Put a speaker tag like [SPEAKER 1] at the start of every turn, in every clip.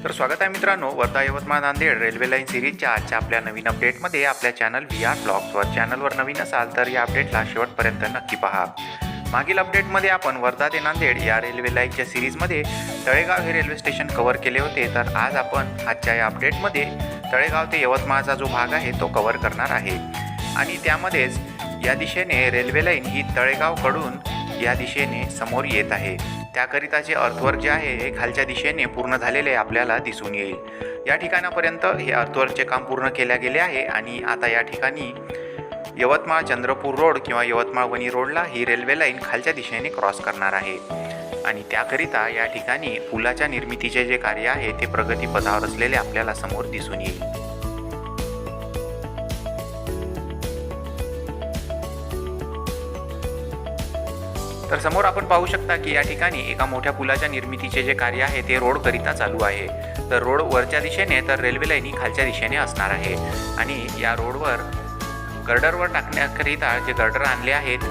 [SPEAKER 1] तर स्वागत आहे मित्रांनो, वर्धा यवतमाळ नांदेड रेल्वे लाईन सिरीजच्या आजच्या आपल्या नवीन अपडेटमध्ये आपल्या चॅनल VR ब्लॉग्सवर. चॅनलवर नवीन असाल तर या अपडेटला शेवटपर्यंत नक्की पहा. मागील अपडेटमध्ये आपण वर्धा ते नांदेड या रेल्वे लाईनच्या सिरीजमध्ये तळेगाव हे रेल्वे स्टेशन कव्हर केले होते. तर आज आपण आजच्या या अपडेटमध्ये तळेगाव ते यवतमाळचा जो भाग आहे तो कव्हर करणार आहे आणि त्यामध्येच या दिशेने रेल्वे लाईन ही तळेगावकडून या दिशेने समोर येत आहे. त्याकरिताचे अर्थवर्क जे आहे हे खालच्या दिशेने पूर्ण झालेले आपल्याला दिसून येईल. या ठिकाणापर्यंत हे अर्थवर्कचे काम पूर्ण केले गेले आहे आणि आता या ठिकाणी यवतमाळ चंद्रपूर रोड किंवा यवतमाळ वणी रोडला ही रेल्वे लाईन खालच्या दिशेने क्रॉस करणार आहे आणि त्याकरिता या ठिकाणी पुलाच्या निर्मितीचे जे कार्य आहे ते प्रगतीपथावर असलेले आपल्याला समोर दिसून येईल. तर समोर आपण पाहू शकता की या ठिकाणी एका मोठ्या पुलाच्या निर्मितीचे जे कार्य आहे ते रोड करिता चालू आहे. तर रोड वरच्या दिशेने तर रेल्वे लाईन ही खालच्या दिशेने असणार आहे आणि या रोडवर गर्डरवर टाकण्याकरिता जे गर्डर आणले आहेत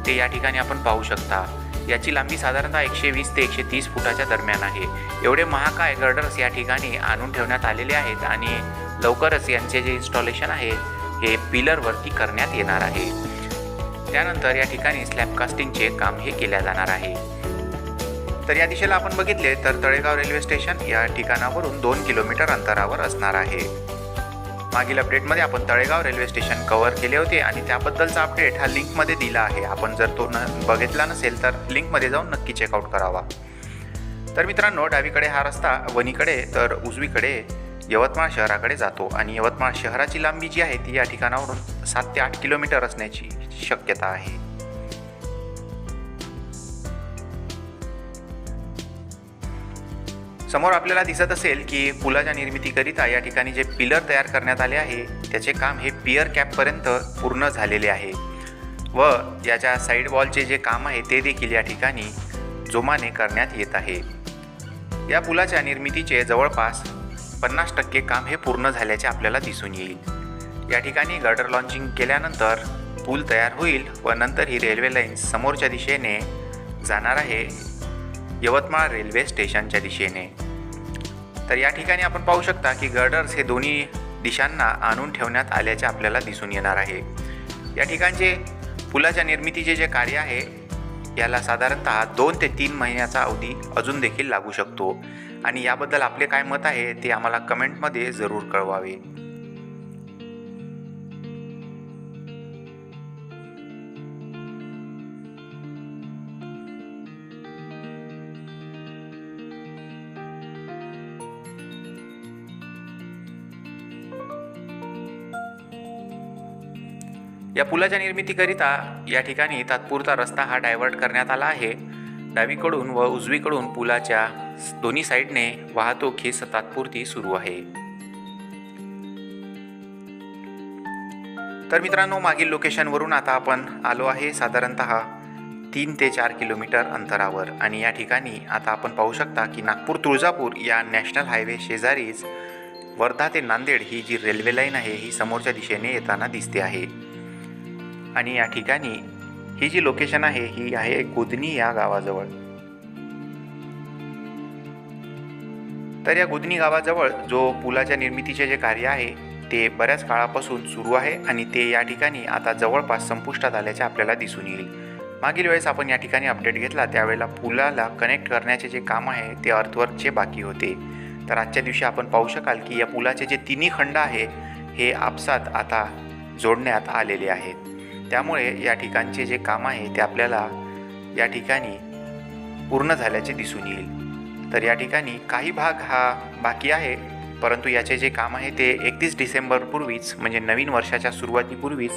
[SPEAKER 1] ते या ठिकाणी आपण पाहू शकता. याची लांबी साधारणतः 120 ते 130 फुटाच्या दरम्यान आहे. एवढे महाकाय गर्डर्स या ठिकाणी आणून ठेवण्यात आलेले आहेत आणि लवकरच यांचे जे इन्स्टॉलेशन आहे हे पिलरवरती करण्यात येणार आहे. त्यानंतर या ठिकाणी स्लॅब कास्टिंगचे काम हे केले जाणार आहे. तर या दिशेला आपण बघितले तर तळेगाव रेल्वे स्टेशन या ठिकाणावरून 2 किलोमीटर अंतरावर असणार आहे. मागील अपडेटमध्ये आपण तळेगाव रेल्वे स्टेशन कव्हर केले होते आणि त्याबद्दलचा अपडेट हा लिंकमध्ये दिला आहे. आपण जर तो बघितला नसेल तर लिंकमध्ये जाऊन नक्की चेकआउट करावा. तर मित्रांनो, डावीकडे हा रस्ता वणीकडे तर उजवीकडे यवतमाळ शहराकडे जातो आणि यवतमाळ शहराची लांबी जी आहे ती या ठिकाणावरून 7 ते 8 किलोमीटर असण्याची शक्यता आहे. समोर आपल्याला दिसत असेल की पुलाच्या निर्मितीकरिता या ठिकाणी जे पिलर तयार करण्यात आले आहे त्याचे काम हे पियर कॅपपर्यंत पूर्ण झालेले आहे व याच्या साईड वॉलचे जे काम आहे ते देखील या ठिकाणी जोमाने करण्यात येत आहे. या पुलाच्या निर्मितीचे जवळपास 50% काम हे पूर्ण झाल्याचे आपल्याला दिसून येईल. या ठिकाणी गर्डर लॉन्चिंग केल्यानंतर पूल तयार होईल व नंतर ही रेल्वे लाईन समोरच्या दिशेने जाणार आहे यवतमाळ रेल्वे स्टेशनच्या दिशेने. तर या ठिकाणी आपण पाहू शकता की गर्डर्स हे दोन्ही दिशांना आणून ठेवण्यात आल्याचे आपल्याला दिसून येणार आहे. या ठिकाणचे पुलाच्या निर्मितीचे जे कार्य आहे याला साधारणतः 2 ते 3 महिन्याचा अवधी अजून देखील लागू शकतो आणि याबद्दल आपले काय मत आहे ते आम्हाला कमेंटमध्ये जरूर कळवावे. या पुलाच्या निर्मितीकरिता या ठिकाणी तात्पुरता रस्ता हा डायव्हर्ट करण्यात आला आहे. डावीकडून व उजवीकडून पुलाच्या दोन्ही साईडने वाहतूक ही तात्पुरती सुरू आहे. तर मित्रांनो, मागील लोकेशनवरून आता आपण आलो आहे साधारणतः 3 ते 4 किलोमीटर अंतरावर आणि या ठिकाणी आता आपण पाहू शकता की नागपूर तुळजापूर या नॅशनल हायवे शेजारीच वर्धा ते नांदेड ही जी रेल्वे लाईन आहे ही समोरच्या दिशेने येताना दिसते आहे आणि या ठिकाणी ही जी लोकेशन आहे ही आहे गुदनी या गावाजवळ. तर या गुदनी गावाजवळ जो पुलाच्या निर्मितीचे जे कार्य आहे ते बऱ्याच काळापासून सुरू आहे आणि ते या ठिकाणी आता जवळपास संपुष्टात आल्याचे आपल्याला दिसून येईल. मागील वेळेस आपण या ठिकाणी अपडेट घेतला त्यावेळेला पुलाला कनेक्ट करण्याचे जे काम आहे ते अर्थवर्कचे बाकी होते. तर आजच्या दिवशी आपण पाहू शकाल की या पुलाचे जे तिन्ही खंड आहे हे आपसात आता जोडण्यात आलेले आहेत. त्यामुळे या ठिकाणचे जे काम आहे ते आपल्याला या ठिकाणी पूर्ण झाल्याचे दिसून येईल. तर या ठिकाणी काही भाग हा बाकी आहे परंतु याचे जे काम आहे ते 31 डिसेंबरपूर्वीच म्हणजे नवीन वर्षाच्या सुरुवातीपूर्वीच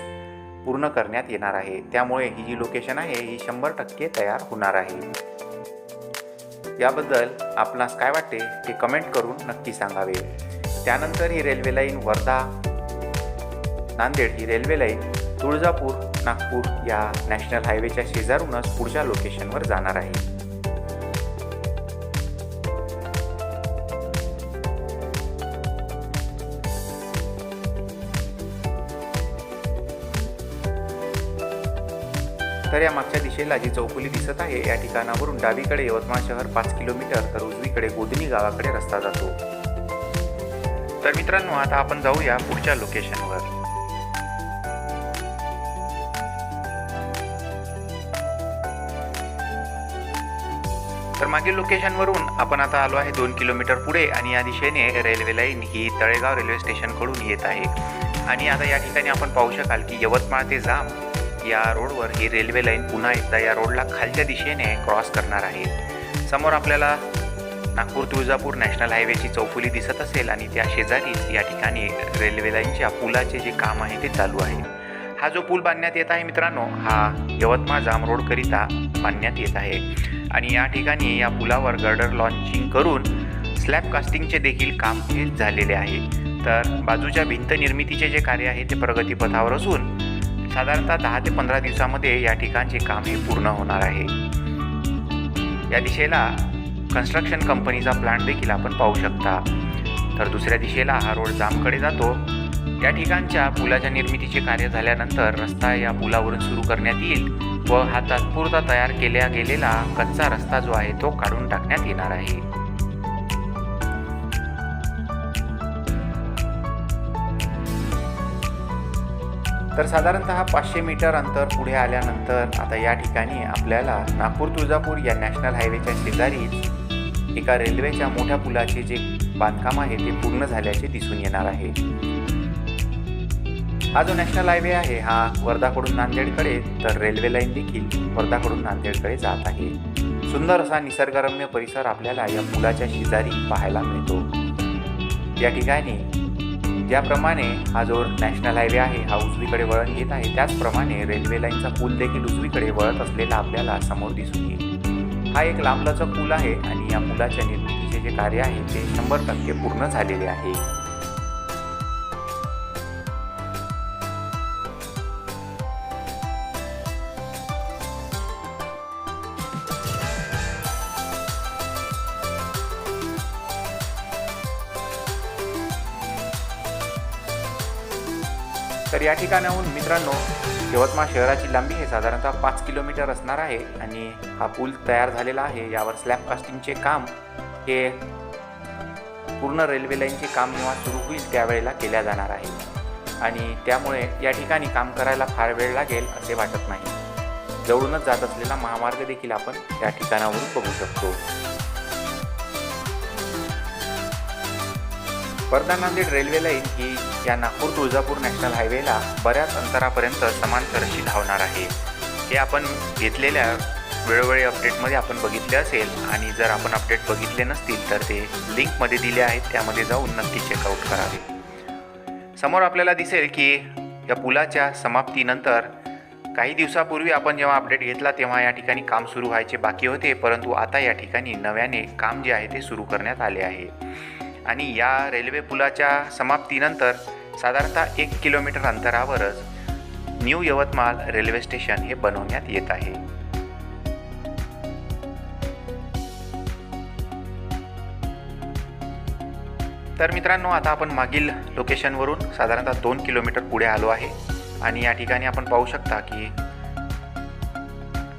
[SPEAKER 1] पूर्ण करण्यात येणार आहे. त्यामुळे ही जी लोकेशन आहे ही 100% तयार होणार आहे. याबद्दल आपणास काय वाटते ते कमेंट करून नक्की सांगावे. त्यानंतर ही रेल्वे लाईन वर्धा नांदेड ही रेल्वे लाईन तुळजापूर नागपूर या नॅशनल हायवेच्या शेजारूनच पुढच्या लोकेशनवर जाणार आहे. तर या मागच्या दिशेला जी चौफुली दिसत आहे या ठिकाणावरून डावीकडे यवतमाळ शहर 5 किलोमीटर तर उजवीकडे गोधनी गावाकडे रस्ता जातो. तर मित्रांनो, आता आपण जाऊया पुढच्या लोकेशनवर. तर मागील लोकेशनवरून आपण आता आलो आहे 2 किलोमीटर पुढे आणि या दिशेने रेल्वे लाईन ही तळेगाव रेल्वे स्टेशनकडून येत आहे. आणि आता या ठिकाणी आपण पाहू शकाल की यवतमाळ ते जाम या रोडवर ही रेल्वे लाईन पुन्हा एकदा या रोडला खालच्या दिशेने क्रॉस करणार आहे. समोर आपल्याला नागपूर तुळजापूर नॅशनल हायवेची चौफुली दिसत असेल आणि त्या शेजारीच या ठिकाणी रेल्वे लाईनच्या पुलाचे जे काम आहे ते चालू आहे. हा जो पूल बांधण्यात येत आहे मित्रांनो, हा यवतमाळ जाम रोडकरिता बांधण्यात येत आहे. आणि या ठिकाणी या पुलावर गर्डर लॉन्चिंग करून स्लॅब कास्टिंगचे देखील काम हे झालेले आहे. तर बाजूच्या भिंत निर्मितीचे जे कार्य आहे ते प्रगतीपथावर असून साधारणतः 10 ते 15 दिवसामध्ये या ठिकाणचे काम हे पूर्ण होणार आहे. या दिशेला कन्स्ट्रक्शन कंपनीचा प्लांट देखील आपण पाहू शकता. तर दुसऱ्या दिशेला हा रोड जामकडे जातो. या ठिकाणच्या पुलाच्या निर्मितीचे कार्य झाल्यानंतर रस्ता या पुलावरून सुरू करण्यात येईल व हा तात्पुरता तयार केला गेलेला कच्चा रस्ता जो आहे तो काढून टाकण्यात येणार आहे. तर साधारणतः 500 मीटर अंतर पुढे आल्यानंतर आता या ठिकाणी आपल्याला नागपूर तुळजापूर या नॅशनल हायवेच्या शेजारीच एका रेल्वेच्या मोठ्या पुलाचे जे बांधकाम आहे ते पूर्ण झाल्याचे दिसून येणार आहे. हा जो नॅशनल हायवे आहे हा वर्धाकडून नांदेडकडे, तर रेल्वे लाईन देखील वर्धाकडून नांदेडकडे जात आहे. सुंदर असा निसर्गरम्य परिसर आपल्याला या पुलाच्या शेजारी पाहायला मिळतो. या ठिकाणी ज्याप्रमाणे हा जो नॅशनल हायवे आहे हा उजवीकडे वळण घेत आहे, त्याचप्रमाणे रेल्वे लाईनचा पूल देखील उजवीकडे वळत असलेला आपल्याला समोर दिसून येईल. हा एक लांबलचक पूल आहे आणि या पुलाच्या निर्मितीचे जे कार्य आहे ते 100% पूर्ण झालेले आहे. तर या ठिकाणाहून मित्रांनो यवतमाळ शहराची लांबी हे साधारणतः 5 किलोमीटर असणार आहे आणि हा पूल तयार झालेला आहे. यावर स्लॅब कास्टिंगचे काम हे पूर्ण रेल्वे लाईनचे काम जेव्हा सुरू होईल त्यावेळेला केल्या जाणार आहे आणि त्यामुळे या ठिकाणी काम करायला फार वेळ लागेल असे वाटत नाही. जवळूनच जात असलेला महामार्ग देखील आपण या ठिकाणावरून बघू शकतो. वर्धा नांदेड रेल्वे लाईन ही या नागपूर तुळजापूर नॅशनल हायवेला बऱ्याच अंतरापर्यंत समांतर अशी धावणार आहे. हे आपण घेतलेल्या वेळोवेळी अपडेटमध्ये आपण बघितले असेल आणि जर आपण अपडेट बघितले नसतील तर ते लिंकमध्ये दिले आहेत, त्यामध्ये जाऊन नक्की चेकआउट करावे. समोर आपल्याला दिसेल की या पुलाच्या समाप्तीनंतर काही दिवसापूर्वी आपण जेव्हा अपडेट घेतला तेव्हा या ठिकाणी काम सुरू व्हायचे बाकी होते, परंतु आता या ठिकाणी नव्याने काम जे आहे ते सुरू करण्यात आले आहे. आणि या रेल्वे पुलाच्या समाप्तीनंतर साधारणतः 1 किलोमीटर अंतरावरच न्यू यवतमाळ रेल्वे स्टेशन हे बनवण्यात येत आहे. तर मित्रांनो, आता आपण मागील लोकेशनवरून साधारणतः 2 किलोमीटर पुढे आलो आहे आणि या ठिकाणी आपण पाहू शकता की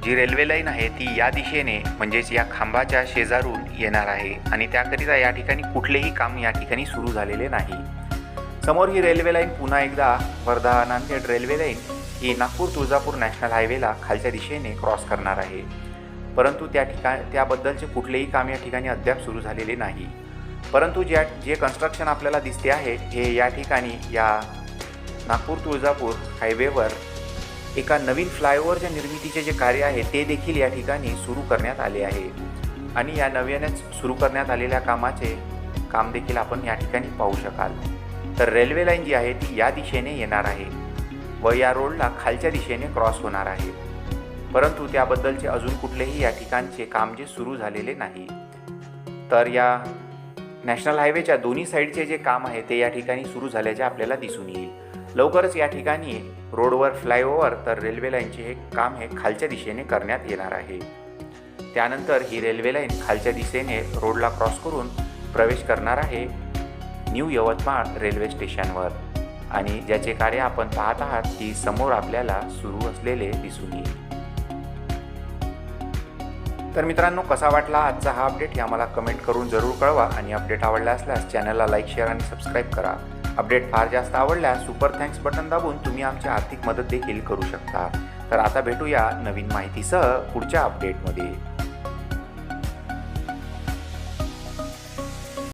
[SPEAKER 1] जी रेल्वे लाईन आहे ती या दिशेने म्हणजेच या खांबाच्या शेजारून येणार आहे आणि त्याकरिता या ठिकाणी कुठलेही काम या ठिकाणी सुरू झालेले नाही. समोर ही रेल्वे लाईन पुन्हा एकदा वर्धा नांदेड रेल्वे लाईन ही नागपूर तुळजापूर नॅशनल हायवेला खालच्या दिशेने क्रॉस करणार आहे, परंतु त्याबद्दलचे कुठलेही काम या ठिकाणी अद्याप सुरू झालेले नाही. परंतु जे कन्स्ट्रक्शन आपल्याला दिसते आहे हे या ठिकाणी या नागपूर तुळजापूर हायवेवर एका नवीन फ्लायओव्हरच्या निर्मितीचे जे कार्य आहे ते देखील या ठिकाणी सुरू करण्यात आले आहे आणि या नव्यानेच सुरू करण्यात आलेल्या कामाचे काम देखील आपण या ठिकाणी पाहू शकाल. तर रेल्वे लाईन जी आहे ती या दिशेने येणार आहे व या रोडला खालच्या दिशेने क्रॉस होणार आहे, परंतु त्याबद्दलचे अजून कुठलेही या ठिकाणचे काम जे सुरू झालेले नाही. तर या नॅशनल हायवेच्या दोन्ही साईडचे जे काम आहे ते या ठिकाणी सुरू झाल्याचे आपल्याला दिसून येईल. लवकरच या ठिकाणी रोडवर फ्लायओव्हर तर रेल्वे लाईनचे हे काम हे खालच्या दिशेने करण्यात येणार आहे. त्यानंतर ही रेल्वे लाईन खालच्या दिशेने रोडला क्रॉस करून प्रवेश करणार आहे न्यू यवतमाळ रेल्वे स्टेशनवर आणि ज्याचे कार्य आपण पाहत आहात की समोर आपल्याला सुरू असलेले दिसून येईल. तर मित्रांनो, कसा वाटला आजचा हा अपडेट हे आम्हाला कमेंट करून जरूर कळवा आणि अपडेट आवडला असल्यास चॅनलला लाईक, शेअर आणि सबस्क्राईब करा. अपडेट फार जास्त आवडल्यास सुपर थँक्स बटन दाबून तुम्ही आमची आर्थिक मदत देखील करू शकता. तर आता भेटूया नवीन माहितीसह पुढच्या अपडेटमध्ये.